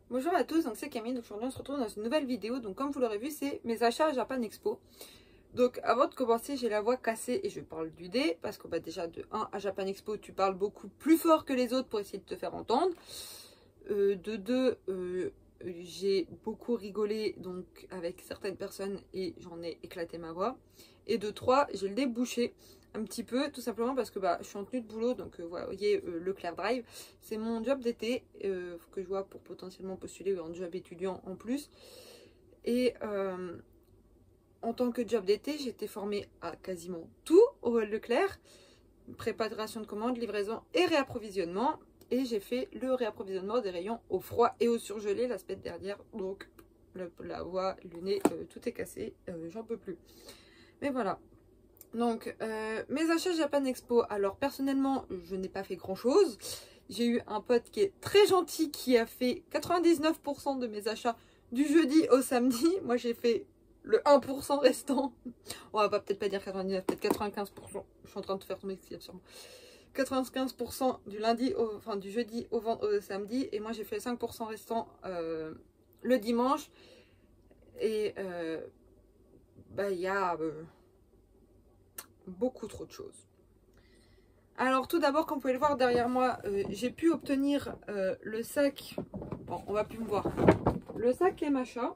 Bonjour à tous, donc c'est Camille, donc aujourd'hui on se retrouve dans une nouvelle vidéo. Donc comme vous l'aurez vu, c'est mes achats à Japan Expo. Donc avant de commencer, j'ai la voix cassée et je parle du dé parce que déjà de 1 à Japan Expo tu parles beaucoup plus fort que les autres pour essayer de te faire entendre. De 2, j'ai beaucoup rigolé donc avec certaines personnes et j'en ai éclaté ma voix. Et de 3, j'ai le nez bouché un petit peu, tout simplement parce que je suis en tenue de boulot, donc voilà, vous voyez Leclerc Drive, c'est mon job d'été que je vois pour potentiellement postuler en job étudiant en plus. Et en tant que job d'été, j'ai été formée à quasiment tout au Leclerc, préparation de commandes, livraison et réapprovisionnement. Et j'ai fait le réapprovisionnement des rayons au froid et au surgelé la semaine dernière, donc la voix, le nez, tout est cassé, j'en peux plus. Mais voilà. Donc, mes achats Japan Expo. Alors, personnellement, je n'ai pas fait grand chose. J'ai eu un pote qui est très gentil qui a fait 99% de mes achats du jeudi au samedi. Moi, j'ai fait le 1% restant. On va peut-être pas dire 99, peut-être 95%. Je suis en train de faire tomber ce qu'il y a sûrement. 95% du lundi, du jeudi au samedi. Et moi, j'ai fait 5% restant le dimanche. Et il y a beaucoup trop de choses. Alors tout d'abord, comme vous pouvez le voir derrière moi, j'ai pu obtenir le sac, bon on va plus me voir, le sac Emacha.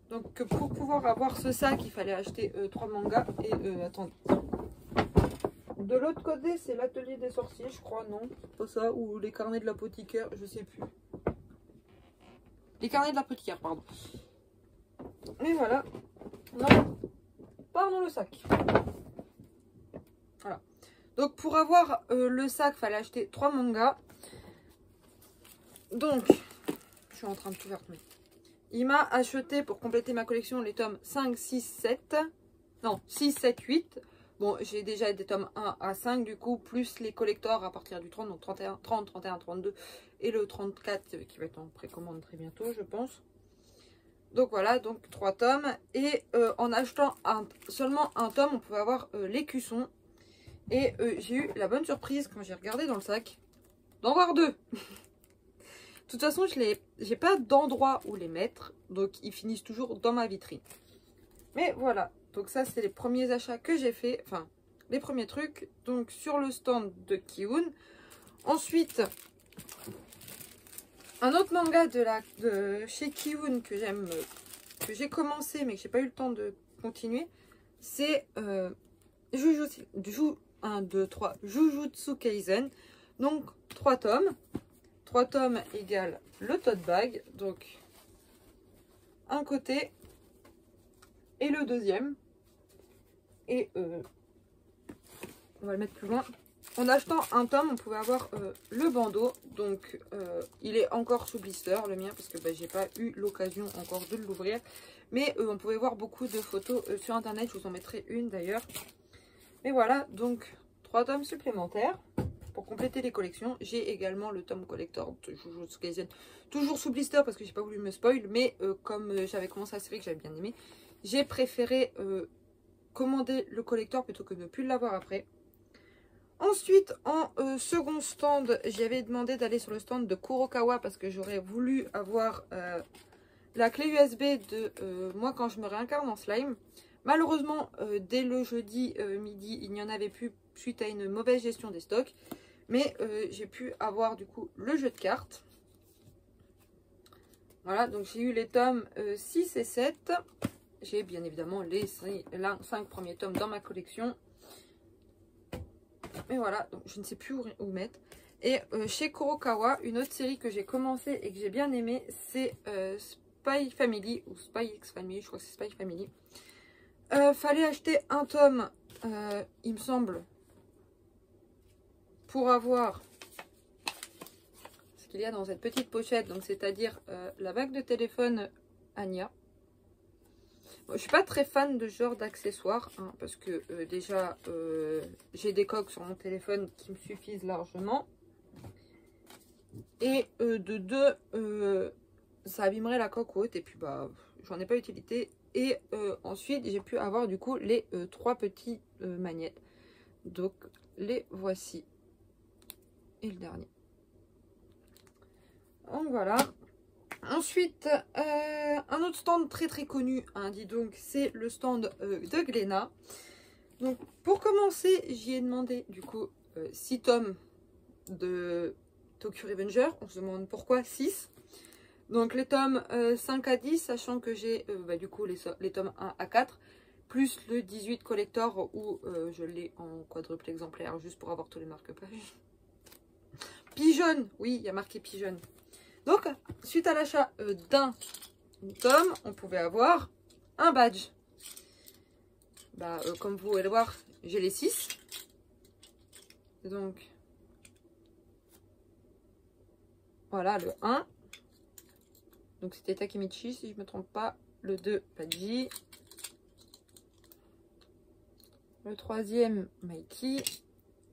Donc pour pouvoir avoir ce sac, il fallait acheter 3 mangas et attendez. De l'autre côté, c'est l'atelier des sorciers, je crois, non? C'est pas ça, ou les carnets de l'apothicaire, je sais plus. Les carnets de l'apothicaire, pardon. Mais voilà. Non, pardon, le sac. Voilà. Donc pour avoir le sac, il fallait acheter 3 mangas. Donc, je suis en train de tout faire tomber. Il m'a acheté pour compléter ma collection les tomes 5, 6, 7. Non, 6, 7, 8. Bon, j'ai déjà des tomes 1 à 5 du coup, plus les collectors à partir du 30, donc 31, 30, 31, 32 et le 34 qui va être en précommande très bientôt, je pense. Donc voilà, donc 3 tomes. Et en achetant seulement un tome, on pouvait avoir l'écusson. Et j'ai eu la bonne surprise quand j'ai regardé dans le sac d'en voir 2. De toute façon, j'ai pas d'endroit où les mettre, donc ils finissent toujours dans ma vitrine. Mais voilà, donc ça c'est les premiers achats que j'ai fait, enfin les premiers trucs, donc sur le stand de Kiun. Ensuite, un autre manga de chez Kiun que j'aime, que j'ai commencé mais que j'ai pas eu le temps de continuer, c'est Jujutsu Kaisen, donc 3 tomes. 3 tomes égale le tote bag, donc un côté et le deuxième. Et on va le mettre plus loin. En achetant un tome, on pouvait avoir le bandeau, donc il est encore sous blister, le mien, parce que j'ai pas eu l'occasion encore de l'ouvrir. Mais on pouvait voir beaucoup de photos sur internet, je vous en mettrai une d'ailleurs. Mais voilà, donc 3 tomes supplémentaires. Pour compléter les collections, j'ai également le tome collector de Jujutsu Kaisen, toujours sous blister parce que j'ai pas voulu me spoil, mais comme j'avais commencé la série que j'avais bien aimé, j'ai préféré commander le collector plutôt que de ne plus l'avoir après. Ensuite, en second stand, j'avais demandé d'aller sur le stand de Kurokawa parce que j'aurais voulu avoir la clé USB de moi quand je me réincarne en slime. Malheureusement, dès le jeudi midi, il n'y en avait plus suite à une mauvaise gestion des stocks. Mais j'ai pu avoir du coup le jeu de cartes. Voilà, donc j'ai eu les tomes 6 et 7. J'ai bien évidemment les 5 premiers tomes dans ma collection. Mais voilà, donc je ne sais plus où mettre. Et chez Kurokawa, une autre série que j'ai commencé et que j'ai bien aimé, c'est Spy Family ou Spy X Family, je crois que c'est Spy Family. Fallait acheter un tome, il me semble, pour avoir ce qu'il y a dans cette petite pochette, donc c'est-à-dire la bague de téléphone Anya. Bon, je suis pas très fan de ce genre d'accessoires, hein, parce que déjà j'ai des coques sur mon téléphone qui me suffisent largement. Et de 2, ça abîmerait la coque haute et puis j'en ai pas utilité. Et ensuite j'ai pu avoir du coup les 3 petits magnets. Donc les voici. Et le dernier. Donc voilà. Ensuite, un autre stand très très connu, hein, dis donc, c'est le stand de Glénat. Donc pour commencer, j'y ai demandé du coup 6 tomes de Tokyo Revenger. On se demande pourquoi 6. Donc les tomes 5 à 10, sachant que j'ai du coup les tomes 1 à 4, plus le 18 collector où je l'ai en quadruple exemplaire, juste pour avoir tous les marque-pages. Pigeon, oui, il y a marqué Pigeon. Donc, suite à l'achat d'un tome, on pouvait avoir un badge. Comme vous pouvez le voir, j'ai les 6. Donc, voilà le 1. Donc, c'était Takemichi, si je ne me trompe pas. Le 2, Padji. Le 3e, Maiki.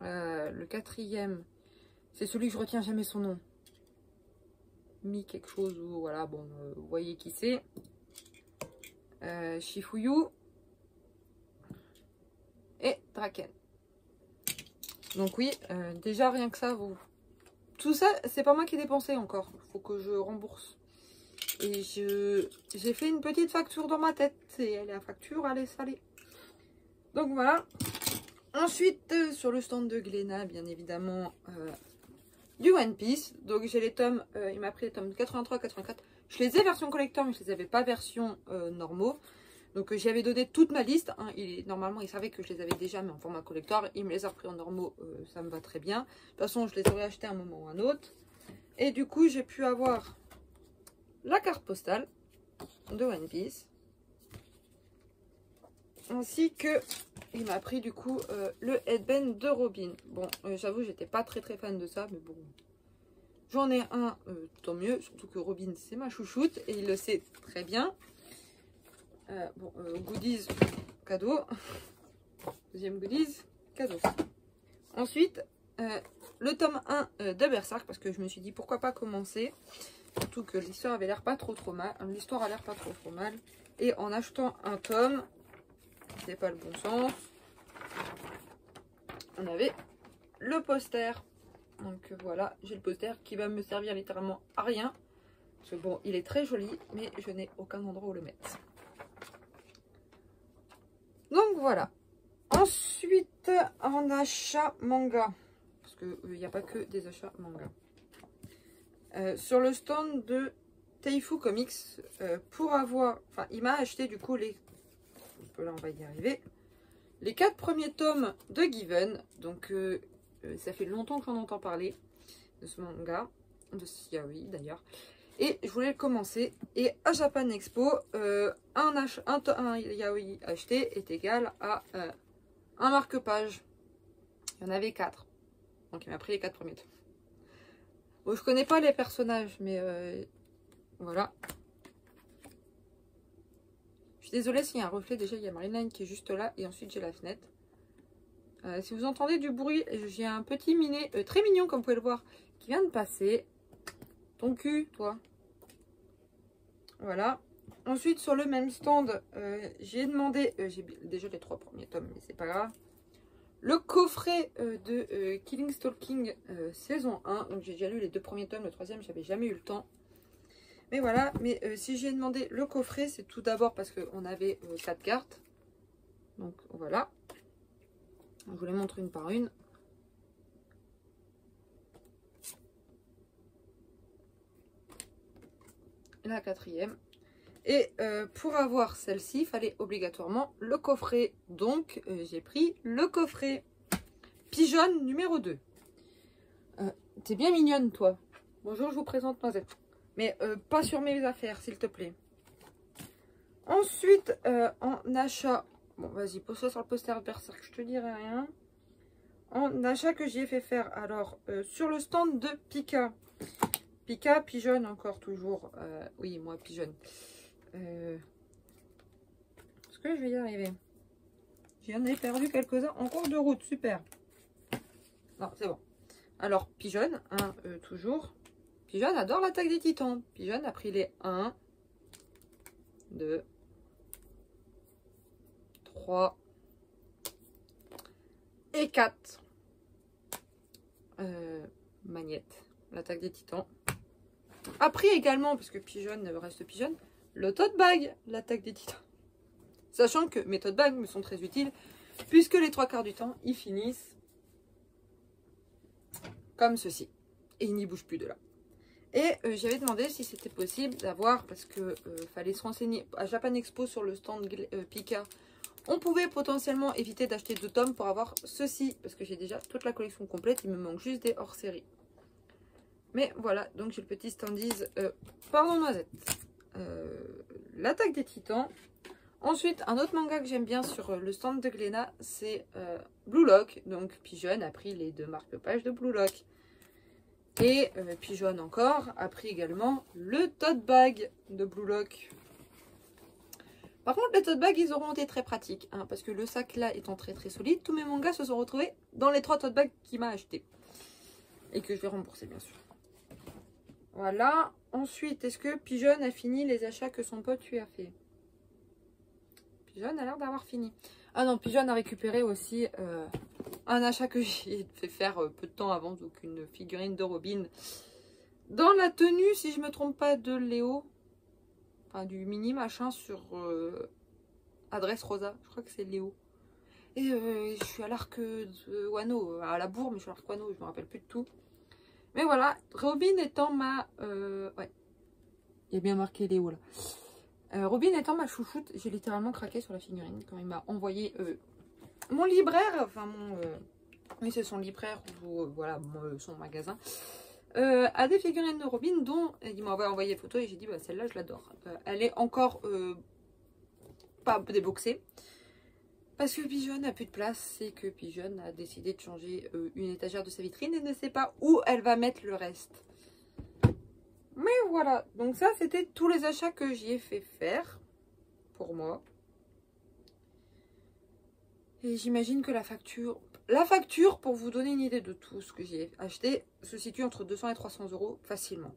Le 4e, c'est celui que je retiens jamais son nom. Mi quelque chose, ou voilà, bon, vous voyez qui c'est. Shifuyu. Et Draken. Donc oui, déjà rien que ça, tout ça, c'est pas moi qui ai dépensé encore. Il faut que je rembourse. Et j'ai fait une petite facture dans ma tête. Et la facture, elle est salée. Donc voilà. Ensuite, sur le stand de Glénat, bien évidemment, du One Piece. Donc j'ai les tomes, il m'a pris les tomes 83, 84. Je les ai version collector, mais je les avais pas version normaux. Donc j'y avais donné toute ma liste. Hein. Normalement, il savait que je les avais déjà, mais en format collector. Il me les a repris en normaux, ça me va très bien. De toute façon, je les aurais achetés à un moment ou à un autre. Et du coup, j'ai pu avoir la carte postale de One Piece. Ainsi que, il m'a pris du coup le headband de Robin. Bon, j'avoue, j'étais pas très fan de ça, mais bon. J'en ai un, tant mieux. Surtout que Robin, c'est ma chouchoute et il le sait très bien. Goodies, cadeau. Deuxième goodies, cadeau. Ensuite, le tome 1 de Berserk, parce que je me suis dit pourquoi pas commencer. Surtout que l'histoire avait l'air pas trop mal. L'histoire a l'air pas trop mal. Et en achetant un tome, c'est pas le bon sens, on avait le poster. Donc voilà, j'ai le poster qui va me servir littéralement à rien. Parce que bon, il est très joli, mais je n'ai aucun endroit où le mettre. Donc voilà. Ensuite, en achat manga. Parce qu'il n'y a pas que des achats manga. Sur le stand de Teifu Comics, pour avoir... Enfin, il m'a acheté du coup les... Là, on va y arriver. Les 4 premiers tomes de Given. Donc, ça fait longtemps que j'en entends parler de ce manga. De ce yaoi d'ailleurs. Et je voulais le commencer. Et à Japan Expo, un yaoi acheté est égal à un marque-page. Il y en avait 4. Donc il m'a pris les 4 premiers tomes. Bon, je connais pas les personnages, mais voilà. Je suis désolée s'il y a un reflet. Déjà, il y a Maryline qui est juste là. Et ensuite, j'ai la fenêtre. Si vous entendez du bruit, j'ai un petit minet très mignon, comme vous pouvez le voir, qui vient de passer. Ton cul, toi. Voilà. Ensuite, sur le même stand, j'ai demandé, j'ai déjà les 3 premiers tomes, mais c'est pas grave, le coffret de Killing Stalking saison 1. Donc j'ai déjà lu les 2 premiers tomes, le 3e, j'avais jamais eu le temps. Mais voilà, mais si j'ai demandé le coffret, c'est tout d'abord parce qu'on avait 4 cartes. Donc voilà. Je vous les montre une par une. La 4e. Et pour avoir celle-ci, il fallait obligatoirement le coffret. Donc, j'ai pris le coffret. Pigeon numéro 2. T'es bien mignonne, toi. Bonjour, je vous présente Noisette. Mais pas sur mes affaires, s'il te plaît. Ensuite, en achat... Bon, vas-y, pose ça sur le poster de Berserk, je te dirai rien. En achat que j'ai fait faire, alors, sur le stand de Pika. Pika, Pigeon encore toujours. Oui, moi, Pigeon. Est-ce que je vais y arriver? J'en ai perdu quelques-uns en cours de route. Super. Non, c'est bon. Alors, Pigeon, hein, toujours. Pigeon adore l'attaque des titans. Pigeon a pris les 1, 2, 3 et 4. Magnette. L'attaque des titans. a pris également, parce que pigeonne reste pigeonne, le tote bag, l'attaque des titans. Sachant que mes tote bags me sont très utiles, puisque les 3/4 du temps, ils finissent comme ceci. Et ils n'y bougent plus de là. Et j'avais demandé si c'était possible d'avoir, parce que fallait se renseigner à Japan Expo sur le stand Pika. On pouvait potentiellement éviter d'acheter 2 tomes pour avoir ceci, parce que j'ai déjà toute la collection complète, il me manque juste des hors-série. Mais voilà, donc j'ai le petit standees, pardon noisette, l'attaque des titans. Ensuite, un autre manga que j'aime bien sur le stand de Glénat, c'est Blue Lock. Donc Pigeon a pris les 2 marque-pages de Blue Lock. Et Pigeon encore a pris également le tote bag de Blue Lock. Par contre, les tote bags, ils auront été très pratiques. Hein, parce que le sac là étant très très solide, tous mes mangas se sont retrouvés dans les 3 tote bags qu'il m'a acheté. Et que je vais rembourser bien sûr. Voilà. Ensuite, est-ce que Pigeon a fini les achats que son pote lui a fait? Pigeon a l'air d'avoir fini. Ah non, Pigeon a récupéré aussi un achat que j'ai fait faire peu de temps avant. Donc une figurine de Robin. Dans la tenue, si je me trompe pas, de Léo. Enfin, du mini machin sur Adresse Rosa. Je crois que c'est Léo. Et je suis à l'arc de Wano. À la bourre, mais je suis à l'arc Wano. Je me rappelle plus de tout. Mais voilà. Robin étant ma... ouais. Il y a bien marqué Léo là. Robin étant ma chouchoute, j'ai littéralement craqué sur la figurine quand il m'a envoyé mon libraire, enfin mon... oui, c'est son libraire ou voilà, son magasin, a des figurines de Robin dont il m'a envoyé des photos et j'ai dit bah, celle-là je l'adore. Elle est encore pas déboxée parce que Pigeon n'a plus de place, c'est que Pigeon a décidé de changer une étagère de sa vitrine et ne sait pas où elle va mettre le reste. Mais voilà, donc ça c'était tous les achats que j'y ai fait faire pour moi. Et j'imagine que la facture pour vous donner une idée de tout ce que j'ai acheté se situe entre 200 et 300 euros facilement.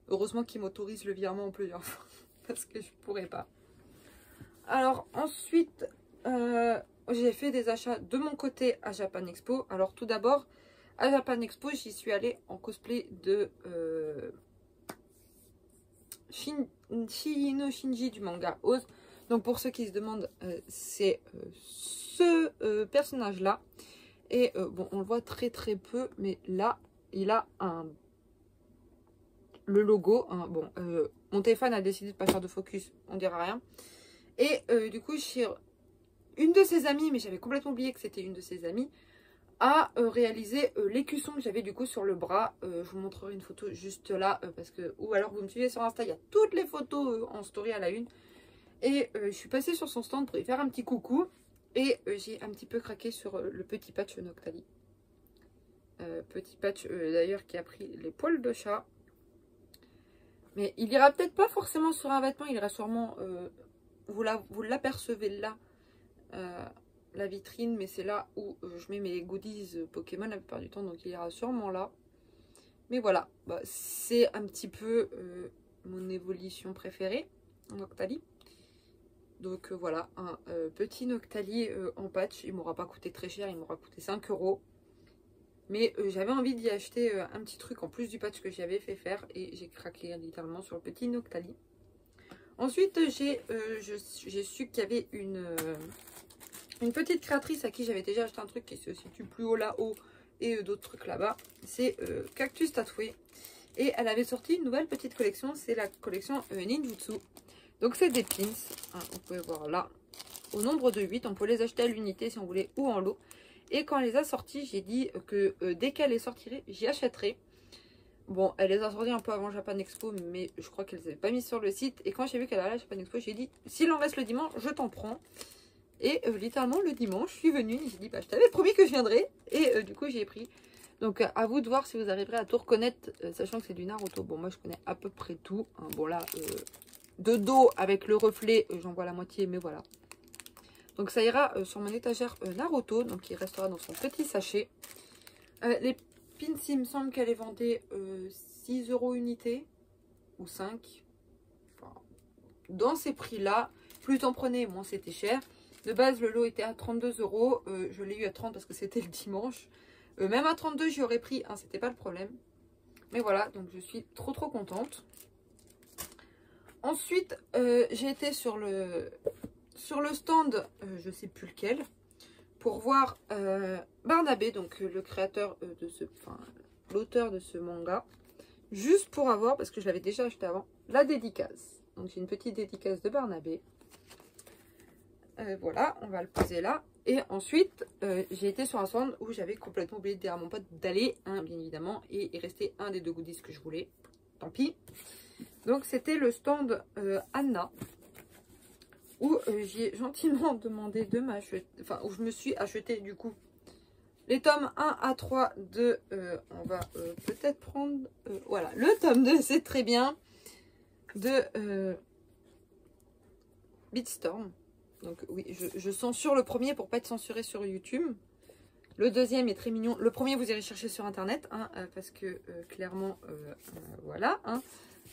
Heureusement qu'ils m'autorisent le virement en plusieurs fois parce que je pourrais pas. Alors ensuite, j'ai fait des achats de mon côté à Japan Expo. Alors tout d'abord, à Japan Expo, j'y suis allée en cosplay de Shino Shinji du manga Oz. Donc pour ceux qui se demandent, c'est ce personnage-là. Et bon, on le voit très très peu, mais là, il a le logo. Hein, bon, mon téléphone a décidé de ne pas faire de focus, on dira rien. Et du coup, une de ses amies, mais j'avais complètement oublié que c'était une de ses amies, a réalisé l'écusson que j'avais du coup sur le bras. Je vous montrerai une photo juste là, parce que, ou alors vous me suivez sur Insta, il y a toutes les photos en story à la une. Et je suis passée sur son stand pour y faire un petit coucou. Et j'ai un petit peu craqué sur le petit patch Noctali. Petit patch d'ailleurs qui a pris les poils de chat. Mais il ira peut-être pas forcément sur un vêtement, il ira sûrement... vous l'apercevez là, la vitrine, mais c'est là où je mets mes goodies Pokémon la plupart du temps, donc il ira sûrement là. Mais voilà, bah, c'est un petit peu mon évolution préférée en Noctali. Donc voilà, un petit Noctali en patch, il m'aura pas coûté très cher, il m'aura coûté 5 euros. Mais j'avais envie d'y acheter un petit truc en plus du patch que j'avais fait faire et j'ai craqué littéralement sur le petit Noctali. Ensuite, j'ai su qu'il y avait une petite créatrice à qui j'avais déjà acheté un truc qui se situe plus haut là-haut et d'autres trucs là-bas. C'est Cactus Tatoué. Et elle avait sorti une nouvelle petite collection, c'est la collection Ninjutsu. Donc c'est des pins, hein, vous pouvez voir là, au nombre de 8. On peut les acheter à l'unité si on voulait ou en lot. Et quand elle les a sortis, j'ai dit que dès qu'elle les sortirait, j'y achèterai. Bon, elle les a sortis un peu avant Japan Expo, mais je crois qu'elle ne les avait pas mis sur le site. Et quand j'ai vu qu'elle allait à Japan Expo, j'ai dit, s'il en reste le dimanche, je t'en prends. Et littéralement, le dimanche, je suis venue et j'ai dit, bah, je t'avais promis que je viendrais. Et du coup, j'ai pris. Donc, à vous de voir si vous arriverez à tout reconnaître, sachant que c'est du Naruto. Bon, moi, je connais à peu près tout. Hein. Bon, là, de dos, avec le reflet, j'en vois la moitié, mais voilà. Donc, ça ira sur mon étagère Naruto. Donc, il restera dans son petit sachet. Les pins, il me semble qu'elle est vendée 6 € unité. Ou 5. Enfin, dans ces prix-là, plus t'en prenais, moins c'était cher. De base, le lot était à 32 €. Je l'ai eu à 30 parce que c'était le dimanche. Même à 32, j'y aurais pris. Hein, c'était pas le problème. Mais voilà, donc je suis trop contente. Ensuite, j'ai été sur le stand, je sais plus lequel, pour voir Barnabé, donc le créateur de ce, enfin l'auteur de ce manga, juste pour avoir, parce que je l'avais déjà acheté avant, la dédicace. Donc j'ai une petite dédicace de Barnabé. Voilà, on va le poser là. Et ensuite, j'ai été sur un stand où j'avais complètement oublié de dire à mon pote d'aller, hein, bien évidemment. Et il restait un des 2 goodies que je voulais. Tant pis. Donc c'était le stand Anna. Où j'ai gentiment demandé de m'acheter, enfin où je me suis acheté du coup les tomes 1 à 3 de, on va peut-être prendre, voilà, le tome 2, c'est très bien, de Beatstorm. Donc oui, je censure le premier pour pas être censuré sur YouTube. Le deuxième est très mignon. Le premier, vous irez chercher sur internet, hein, parce que clairement, voilà, hein,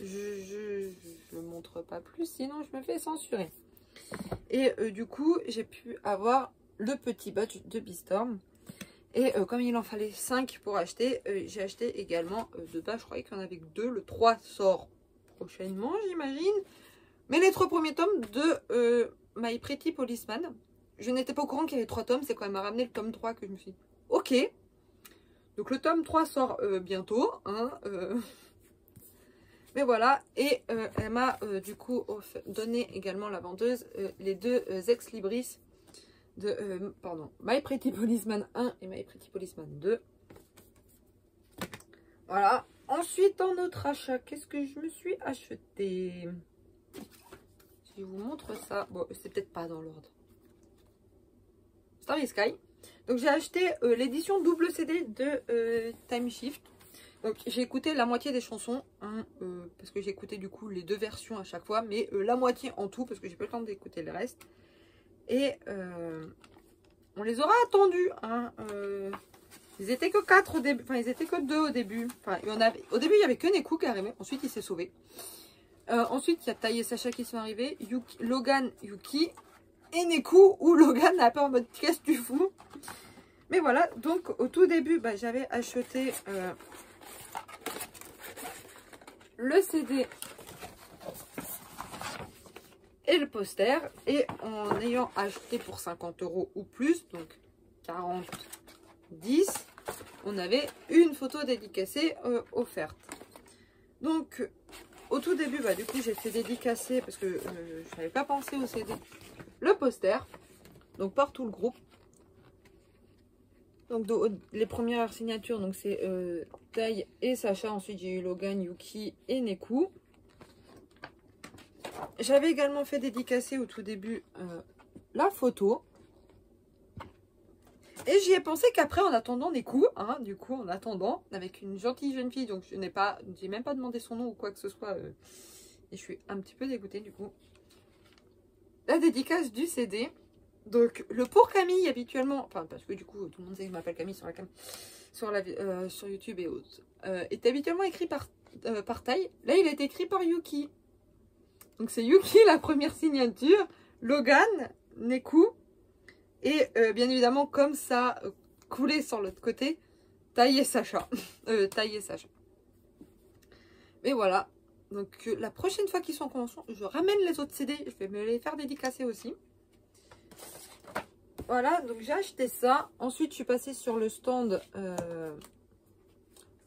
je montre pas plus, sinon je me fais censurer. Et du coup, j'ai pu avoir le petit badge de Beatstorm. Et comme il en fallait 5 pour acheter, j'ai acheté également 2 badges. Je croyais qu'il y en avait que 2. Le 3 sort prochainement, j'imagine. Mais les 3 premiers tomes de My Pretty Policeman. Je n'étais pas au courant qu'il y avait 3 tomes. C'est quand elle m'a ramené le tome 3 que je me suis dit, ok. Donc le tome 3 sort bientôt. Hein, mais voilà. Et elle m'a du coup donné également la vendeuse les 2 ex-libris de pardon, My Pretty Policeman 1 et My Pretty Policeman 2. Voilà. Ensuite, en autre achat, qu'est-ce que je me suis acheté? Je vous montre ça. Bon, c'est peut-être pas dans l'ordre. Starry Sky. Donc j'ai acheté l'édition double CD de Time Shift. Donc j'ai écouté la moitié des chansons, hein, parce que j'ai écouté du coup les 2 versions à chaque fois, mais la moitié en tout parce que j'ai pas le temps d'écouter le reste. Et on les aura attendus. Hein, ils étaient que 4 au début, enfin ils étaient que 2 au début. Enfin il y en avait, au début il y avait que Neku qui est arrivé, ensuite il s'est sauvé. Ensuite il y a Tai et Sacha qui sont arrivés, Logan, Yuki et Neku, où Logan a un peu en mode qu'est-ce que tu fous. Mais voilà, donc au tout début bah, j'avais acheté le CD et le poster, et en ayant acheté pour 50 € ou plus, donc 40, 10, on avait une photo dédicacée offerte. Donc au tout début bah, du coup j'ai fait dédicacer parce que je n'avais pas pensé au CD, le poster, donc par tout le groupe. Donc les premières signatures, donc c'est Tai et Sacha. Ensuite j'ai eu Logan, Yuki et Neku. J'avais également fait dédicacer au tout début la photo. Et j'y ai pensé qu'après, en attendant Neku, hein, du coup, en attendant, avec une gentille jeune fille, donc je n'ai pas, j'ai même pas demandé son nom ou quoi que ce soit. Et je suis un petit peu dégoûtée du coup. La dédicace du CD. Donc le pour Camille habituellement, enfin parce que du coup tout le monde sait que je m'appelle Camille sur la cam, sur YouTube et autres, est habituellement écrit par Tai. Là il est écrit par Yuki. Donc c'est Yuki la première signature, Logan, Neku, et bien évidemment comme ça coulé sur l'autre côté, Tai et Sacha. Tai et Sacha. Mais voilà, donc la prochaine fois qu'ils sont en convention, je ramène les autres CD, je vais me les faire dédicacer aussi. Voilà, donc j'ai acheté ça. Ensuite, je suis passée sur le stand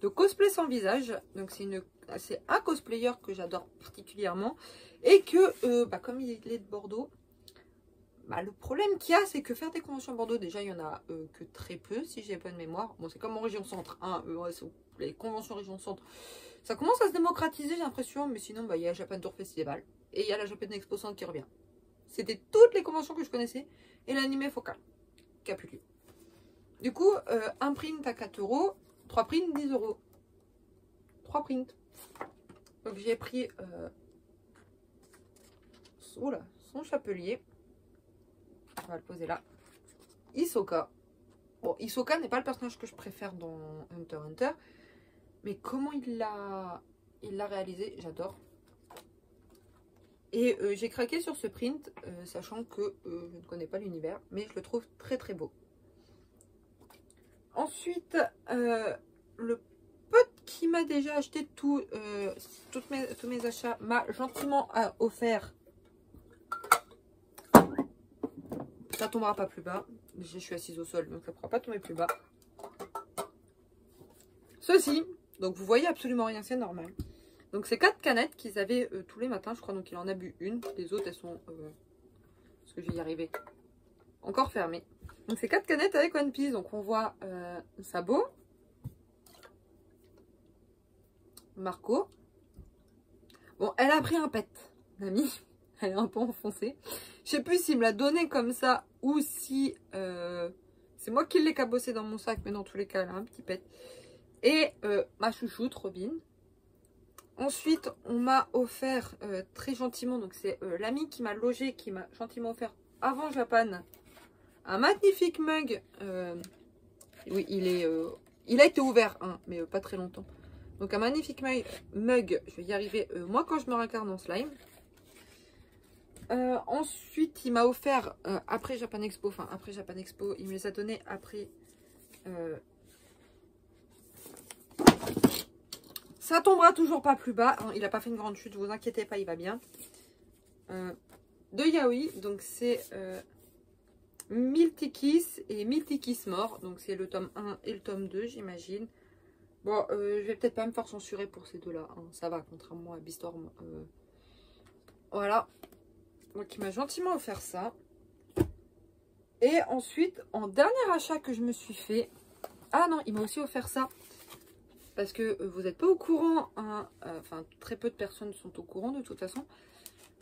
de cosplay sans visage. Donc, c'est un cosplayer que j'adore particulièrement. Et que, bah, comme il est de Bordeaux, bah, le problème qu'il y a, c'est que faire des conventions à Bordeaux, déjà, il n'y en a que très peu, si j'ai pas de mémoire. Bon, c'est comme en région centre. Hein, les conventions région centre, ça commence à se démocratiser, j'ai l'impression. Mais sinon, bah, il y a Japan Tour Festival. Et il y a la Japan Expo Centre qui revient. C'était toutes les conventions que je connaissais. Et l'animé focal, qui a plus lieu. Du coup, un print à 4 €, 3 prints 10 €. 3 prints. Donc j'ai pris son chapelier. On va le poser là. Hisoka. Bon, Hisoka n'est pas le personnage que je préfère dans Hunter x Hunter. Mais comment il l'a réalisé, j'adore. Et j'ai craqué sur ce print, sachant que je ne connais pas l'univers, mais je le trouve très très beau. Ensuite, le qui m'a déjà acheté tous mes achats, m'a gentiment offert. Ça tombera pas plus bas. Je suis assise au sol, donc ça ne pourra pas tomber plus bas. Ceci, donc vous voyez absolument rien, c'est normal. Donc c'est 4 canettes qu'ils avaient tous les matins, je crois. Donc il en a bu une. Les autres, elles sont... est-ce que je vais y arriver? Encore fermées. Donc c'est 4 canettes avec One Piece. Donc on voit Sabo, Marco. Bon, elle a pris un pet, l'ami. Elle est un peu enfoncée. Je sais plus s'il me l'a donné comme ça ou si c'est moi qui l'ai cabossé dans mon sac. Mais dans tous les cas, elle a un petit pet. Et ma chouchoute, Robin. Ensuite, on m'a offert très gentiment, donc c'est l'ami qui m'a logé, qui m'a gentiment offert avant Japan, un magnifique mug. Oui, il a été ouvert, hein, mais pas très longtemps. Donc un magnifique mug, je vais y arriver, moi quand je me réincarne en slime. Ensuite, il m'a offert, après Japan Expo, il me les a donnés après... ça tombera toujours pas plus bas. Il n'a pas fait une grande chute, vous inquiétez pas, il va bien. De Yaoi, donc c'est Miltikis et Miltikis mort. Donc c'est le tome 1 et le tome 2, j'imagine. Bon, je vais peut-être pas me faire censurer pour ces deux-là. Hein. Ça va, contrairement à Beastorm. Voilà. Donc il m'a gentiment offert ça. Et ensuite, en dernier achat que je me suis fait... Ah non, il m'a aussi offert ça. Parce que vous n'êtes pas au courant, hein, enfin très peu de personnes sont au courant de toute façon.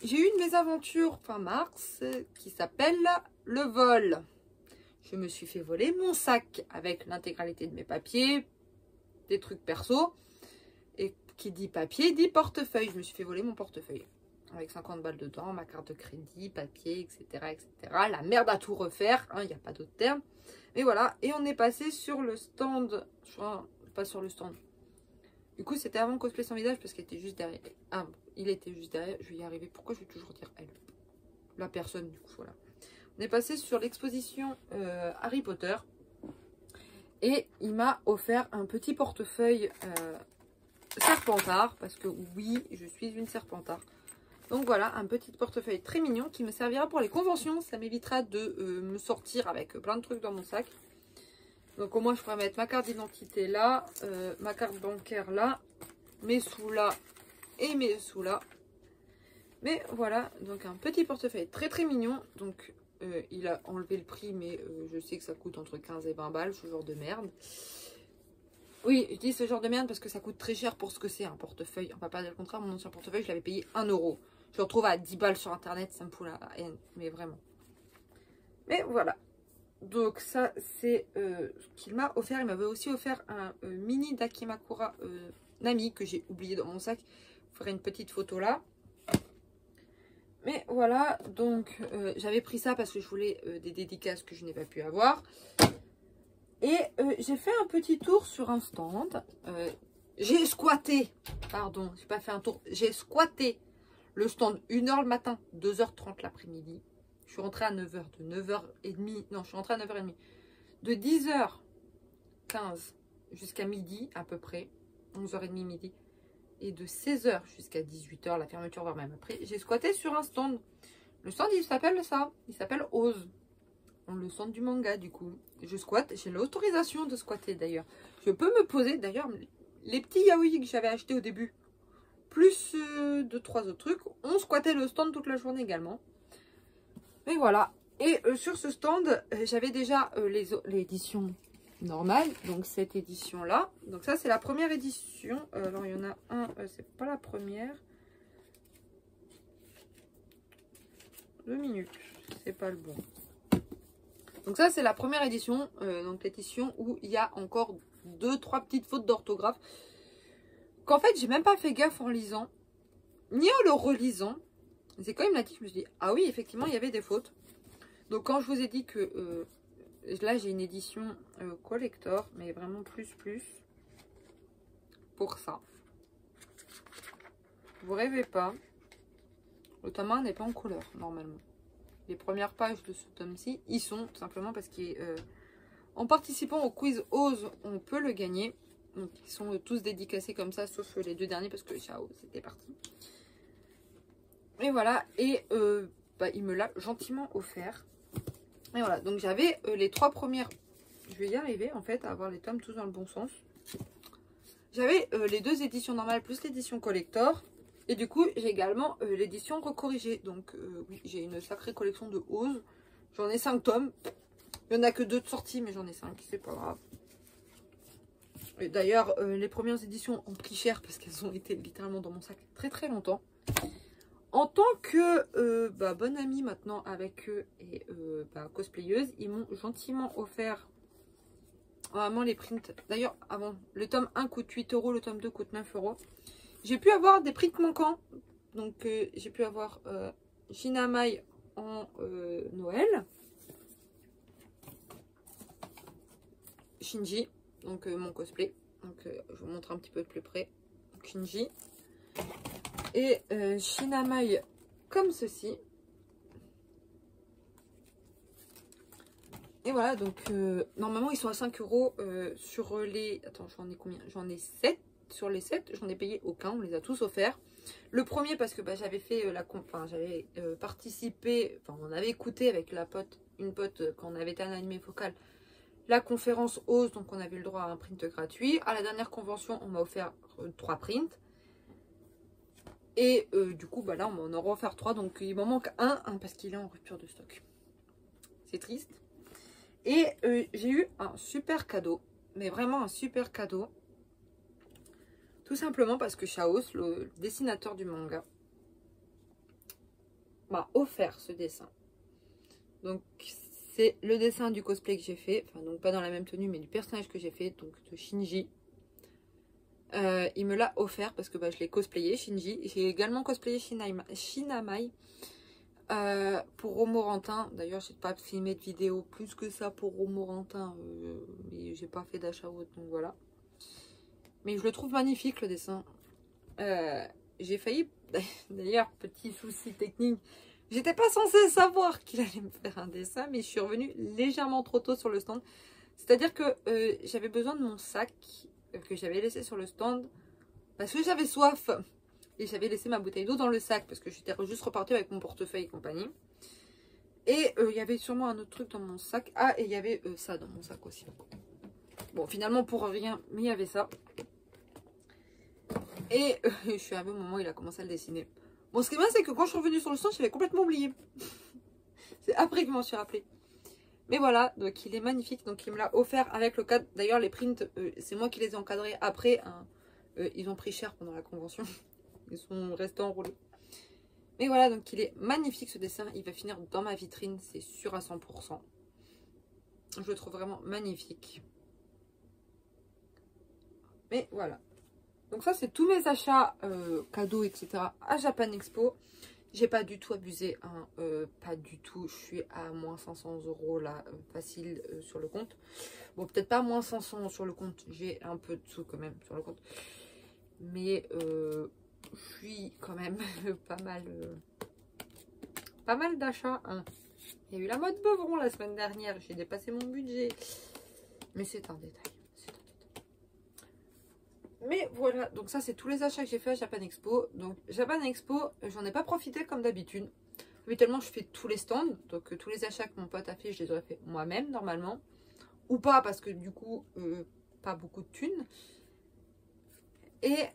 J'ai eu une mésaventure fin mars qui s'appelle le vol. Je me suis fait voler mon sac avec l'intégralité de mes papiers, des trucs perso. Et qui dit papier dit portefeuille. Je me suis fait voler mon portefeuille. Avec 50 balles dedans, ma carte de crédit, papier, etc. etc. La merde à tout refaire, il n'y a pas d'autre terme. Mais voilà, et on est passé sur le stand, je crois, pas sur le stand. Du coup, c'était avant Cosplay sans visage parce qu'il était juste derrière. Ah, il était juste derrière. Je vais y arriver. Pourquoi je vais toujours dire elle? La personne, du coup, voilà. On est passé sur l'exposition Harry Potter. Et il m'a offert un petit portefeuille Serpentard. Parce que oui, je suis une Serpentard. Donc voilà, un petit portefeuille très mignon qui me servira pour les conventions. Ça m'évitera de me sortir avec plein de trucs dans mon sac. Donc au moins je pourrais mettre ma carte d'identité là, ma carte bancaire là, mes sous là et mes sous là. Mais voilà, donc un petit portefeuille très très mignon. Donc il a enlevé le prix, mais je sais que ça coûte entre 15 et 20 balles, ce genre de merde. Oui, je dis ce genre de merde parce que ça coûte très cher pour ce que c'est un portefeuille. On va pas dire le contraire, mon ancien portefeuille je l'avais payé 1 €. Je le retrouve à 10 balles sur internet, ça me fout la haine, mais vraiment. Mais voilà. Donc ça c'est ce qu'il m'a offert. Il m'avait aussi offert un mini Dakimakura Nami que j'ai oublié dans mon sac. Je ferai une petite photo là. Mais voilà, donc j'avais pris ça parce que je voulais des dédicaces que je n'ai pas pu avoir. Et j'ai fait un petit tour sur un stand. J'ai squatté, pardon, j'ai pas fait un tour. J'ai squatté le stand 1 h le matin, 2 h 30 l'après-midi. Je suis rentrée à 9 h, de 9 h 30, non, je suis rentrée à 9 h 30. De 10 h 15 jusqu'à midi à peu près, 11 h 30 midi. Et de 16 h jusqu'à 18 h, la fermeture voire même après, j'ai squatté sur un stand. Le stand, il s'appelle ça, il s'appelle Ose. Le stand du manga, du coup. Je squatte, j'ai l'autorisation de squatter d'ailleurs. Je peux me poser, d'ailleurs, les petits yaoi que j'avais achetés au début, plus 2-3 autres trucs, on squattait le stand toute la journée également. Mais voilà. Et sur ce stand, j'avais déjà l'édition normale. Donc cette édition-là. Donc ça, c'est la première édition. Alors, il y en a un, c'est pas la première. 2 minutes. C'est pas le bon. Donc ça, c'est la première édition. Donc l'édition où il y a encore 2-3 petites fautes d'orthographe. Qu'en fait, j'ai même pas fait gaffe en lisant. Ni en le relisant. C'est quand il me l'a dit, je me suis dit, ah oui, effectivement, il y avait des fautes. Donc quand je vous ai dit que là, j'ai une édition collector, mais vraiment plus pour ça. Vous rêvez pas. Le tome 1 n'est pas en couleur, normalement. Les premières pages de ce tome-ci, ils sont, tout simplement parce qu'en participant au quiz Ose, on peut le gagner. Donc, ils sont tous dédicacés comme ça, sauf les 2 derniers parce que ciao, c'était parti. Et voilà, et il me l'a gentiment offert. Et voilà, donc j'avais les 3 premières. Je vais y arriver en fait à avoir les tomes tous dans le bon sens. J'avais les 2 éditions normales plus l'édition collector. Et du coup, j'ai également l'édition recorrigée. Donc oui, j'ai une sacrée collection de Oz. J'en ai 5 tomes. Il n'y en a que 2 de sortie, mais j'en ai 5, c'est pas grave. D'ailleurs, les premières éditions ont pris cher parce qu'elles ont été littéralement dans mon sac très très longtemps. En tant que bonne amie maintenant avec eux et cosplayeuse, ils m'ont gentiment offert vraiment les prints. D'ailleurs, avant, le tome 1 coûte 8 €, le tome 2 coûte 9 €. J'ai pu avoir des prints manquants. Donc, j'ai pu avoir Gina Mai en Noël. Shinji, donc mon cosplay. Donc, je vous montre un petit peu de plus près. Donc, Shinji. Et Gina Mai comme ceci. Et voilà, donc normalement ils sont à 5 € sur les... Attends, j'en ai combien? J'en ai 7. Sur les 7, j'en ai payé aucun, on les a tous offerts. Le premier parce que j'avais fait j'avais participé, on avait écouté avec une pote quand on avait été à un animé focal, la conférence Oz, donc on avait le droit à un print gratuit. À la dernière convention, on m'a offert 3 prints. Et du coup, là, on m'en aura offert 3. Donc, il m'en manque un parce qu'il est en rupture de stock. C'est triste. Et j'ai eu un super cadeau. Mais vraiment un super cadeau. Tout simplement parce que Chaos, le dessinateur du manga, m'a offert ce dessin. Donc, c'est le dessin du cosplay que j'ai fait. Enfin, donc pas dans la même tenue, mais du personnage que j'ai fait. Donc, de Shinji. Il me l'a offert parce que je l'ai cosplayé, Shinji. J'ai également cosplayé Shinna Mai pour Romorantin. D'ailleurs, j'ai pas filmé de vidéo plus que ça pour Romorantin. Mais j'ai pas fait d'achat ou autre, donc voilà. Mais je le trouve magnifique, le dessin. J'ai failli... D'ailleurs, petit souci technique. J'étais pas censée savoir qu'il allait me faire un dessin, mais je suis revenue légèrement trop tôt sur le stand. C'est-à-dire que j'avais besoin de mon sac que j'avais laissé sur le stand parce que j'avais soif et j'avais laissé ma bouteille d'eau dans le sac parce que j'étais juste repartie avec mon portefeuille et compagnie. Et il y avait sûrement un autre truc dans mon sac. Ah, et il y avait ça dans mon sac aussi. Bon, finalement pour rien, mais il y avait ça. Et je suis arrivée au moment où il a commencé à le dessiner. Bon, ce qui est bien, c'est que quand je suis revenue sur le stand, j'avais complètement oublié. C'est après que je m'en suis rappelée. Mais voilà, donc il est magnifique. Donc il me l'a offert avec le cadre. D'ailleurs, les prints, c'est moi qui les ai encadrés après. Hein. Ils ont pris cher pendant la convention. Ils sont restés enroulés. Mais voilà, donc il est magnifique ce dessin. Il va finir dans ma vitrine, c'est sûr à 100%. Je le trouve vraiment magnifique. Mais voilà. Donc ça, c'est tous mes achats cadeaux, etc. à Japan Expo. J'ai pas du tout abusé, hein, pas du tout. Je suis à moins 500 € là, facile sur le compte. Bon, peut-être pas moins 500 sur le compte, j'ai un peu de sous quand même sur le compte. Mais je suis quand même pas mal d'achats. Hein. Il y a eu la mode Beuvron la semaine dernière, j'ai dépassé mon budget. Mais c'est un détail. Mais voilà, donc ça c'est tous les achats que j'ai fait à Japan Expo. Donc Japan Expo, j'en ai pas profité comme d'habitude. Habituellement je fais tous les stands, donc tous les achats que mon pote a fait, je les aurais fait moi-même normalement. Ou pas parce que du coup, pas beaucoup de thunes. Et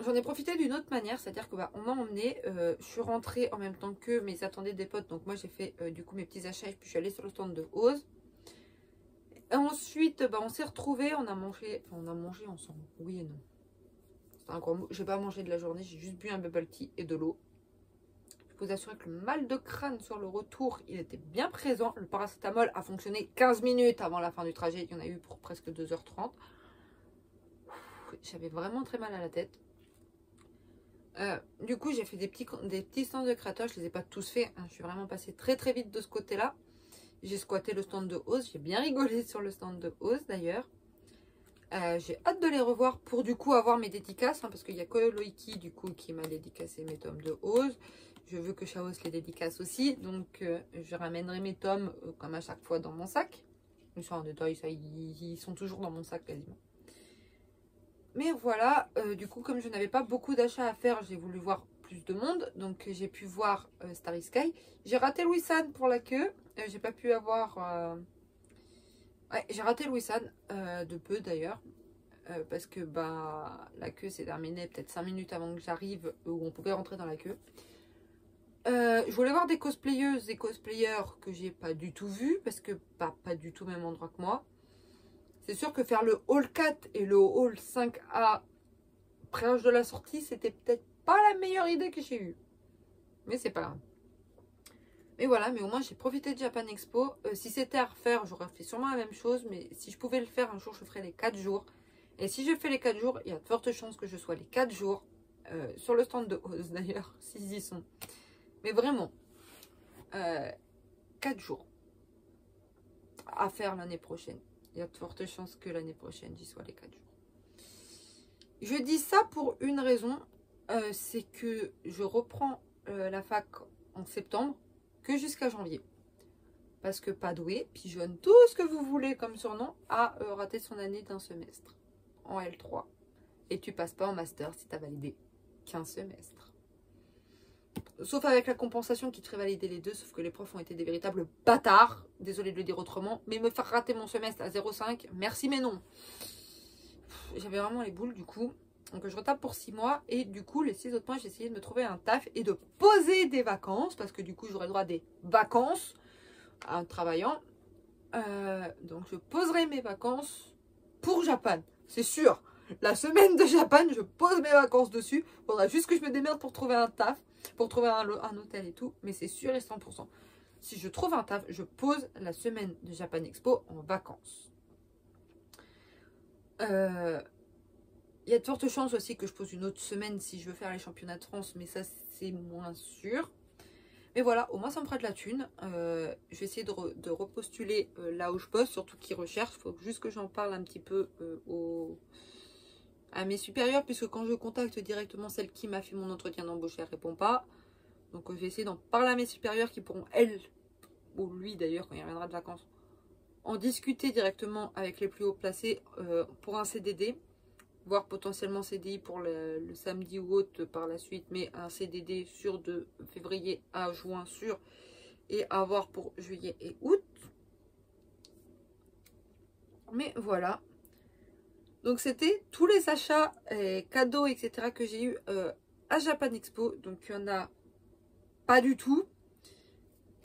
j'en ai profité d'une autre manière, c'est-à-dire que on m'a emmené, je suis rentrée en même temps que mes attendés des potes. Donc moi j'ai fait du coup mes petits achats et puis je suis allée sur le stand de Oz. Ensuite, on s'est retrouvés, on a mangé ensemble, oui et non. C'est un gros mot. J'ai pas mangé de la journée, j'ai juste bu un bubble tea et de l'eau. Je peux vous assurer que le mal de crâne sur le retour, il était bien présent. Le paracétamol a fonctionné 15 minutes avant la fin du trajet. Il y en a eu pour presque 2h30. J'avais vraiment très mal à la tête. Du coup, j'ai fait des petits stands de créateurs. Je les ai pas tous faits. Hein. Je suis vraiment passée très très vite de ce côté-là. J'ai squatté le stand de Oz. J'ai bien rigolé sur le stand de Oz d'ailleurs. J'ai hâte de les revoir pour du coup avoir mes dédicaces. Hein, parce qu'il n'y a que Loïki du coup qui m'a dédicacé mes tomes de Oz. Je veux que Chaos les dédicace aussi. Donc je ramènerai mes tomes comme à chaque fois dans mon sac. Ils sont en détail, ça, ils sont toujours dans mon sac quasiment. Mais voilà, du coup, comme je n'avais pas beaucoup d'achats à faire, j'ai voulu voir plus de monde. Donc, j'ai pu voir Starry Sky. J'ai raté Louis San pour la queue. J'ai pas pu avoir... Ouais, j'ai raté Louis San, de peu d'ailleurs. Parce que bah, la queue s'est terminée peut-être 5 minutes avant que j'arrive, où on pouvait rentrer dans la queue. Je voulais voir des cosplayeuses et cosplayers que j'ai pas du tout vu, parce que pas du tout au même endroit que moi. C'est sûr que faire le hall 4 et le hall 5A proche de la sortie, c'était peut-être pas la meilleure idée que j'ai eue. Mais c'est pas grave. Mais voilà, mais au moins j'ai profité de Japan Expo. Si c'était à refaire, j'aurais fait sûrement la même chose. Mais si je pouvais le faire un jour, je ferais les 4 jours. Et si je fais les 4 jours, il y a de fortes chances que je sois les 4 jours. Sur le stand de Oz d'ailleurs, s'ils y sont. Mais vraiment, 4 jours à faire l'année prochaine. Il y a de fortes chances que l'année prochaine, j'y sois les 4 jours. Je dis ça pour une raison, c'est que je reprends la fac en septembre que jusqu'à janvier. Parce que Padoué, pigeonne tout ce que vous voulez comme surnom, a raté son année d'un semestre en L3. Et tu passes pas en master si tu as validé qu'un semestre. Sauf avec la compensation qui te ferait valider les deux, sauf que les profs ont été des véritables bâtards. Désolée de le dire autrement, mais me faire rater mon semestre à 0,5, merci mais non. J'avais vraiment les boules du coup. Donc je retape pour 6 mois. Et du coup, les 6 autres mois, j'ai essayé de me trouver un taf et de poser des vacances. Parce que du coup, j'aurai le droit à des vacances en travaillant. Donc je poserai mes vacances pour Japan. C'est sûr. La semaine de Japan, je pose mes vacances dessus. Il faudra juste que je me démerde pour trouver un taf. Pour trouver un hôtel et tout. Mais c'est sûr et 100%. Si je trouve un taf, je pose la semaine de Japan Expo en vacances. Il y a de fortes chances aussi que je pose une autre semaine si je veux faire les championnats de France. Mais ça, c'est moins sûr. Mais voilà, au moins ça me fera de la thune. Je vais essayer de repostuler là où je poste, surtout qu'ils recherchent. Il faut juste que j'en parle un petit peu à mes supérieurs, puisque quand je contacte directement celle qui m'a fait mon entretien d'embauche, elle ne répond pas. Donc je vais essayer d'en parler à mes supérieurs qui pourront, elles, ou lui d'ailleurs, quand il reviendra de vacances, en discuter directement avec les plus hauts placés pour un CDD. Voire potentiellement CDI pour le samedi ou autre par la suite, mais un CDD sur de février à juin sûr, et à voir pour juillet et août. Mais voilà. Donc c'était tous les achats, cadeaux, etc. que j'ai eu à Japan Expo. Donc il n'y en a pas du tout.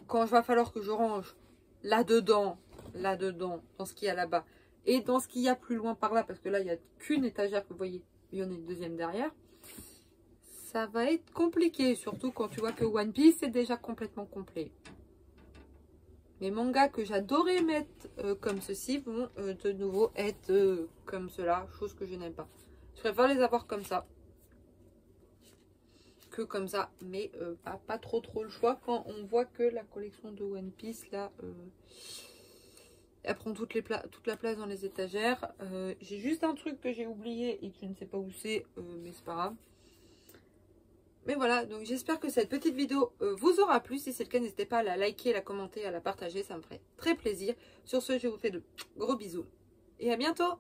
Quand il va falloir que je range là-dedans, dans ce qu'il y a là-bas, et dans ce qu'il y a plus loin par là, parce que là, il n'y a qu'une étagère que vous voyez, il y en a une deuxième derrière. Ça va être compliqué, surtout quand tu vois que One Piece est déjà complètement complet. Les mangas que j'adorais mettre comme ceci vont de nouveau être comme cela, chose que je n'aime pas. Je préfère les avoir comme ça que comme ça, mais pas trop le choix quand on voit que la collection de One Piece là... elle prend toute la place dans les étagères. J'ai juste un truc que j'ai oublié et que je ne sais pas où c'est, mais c'est pas grave. Mais voilà, donc j'espère que cette petite vidéo vous aura plu. Si c'est le cas, n'hésitez pas à la liker, à la commenter, à la partager. Ça me ferait très plaisir. Sur ce, je vous fais de gros bisous et à bientôt.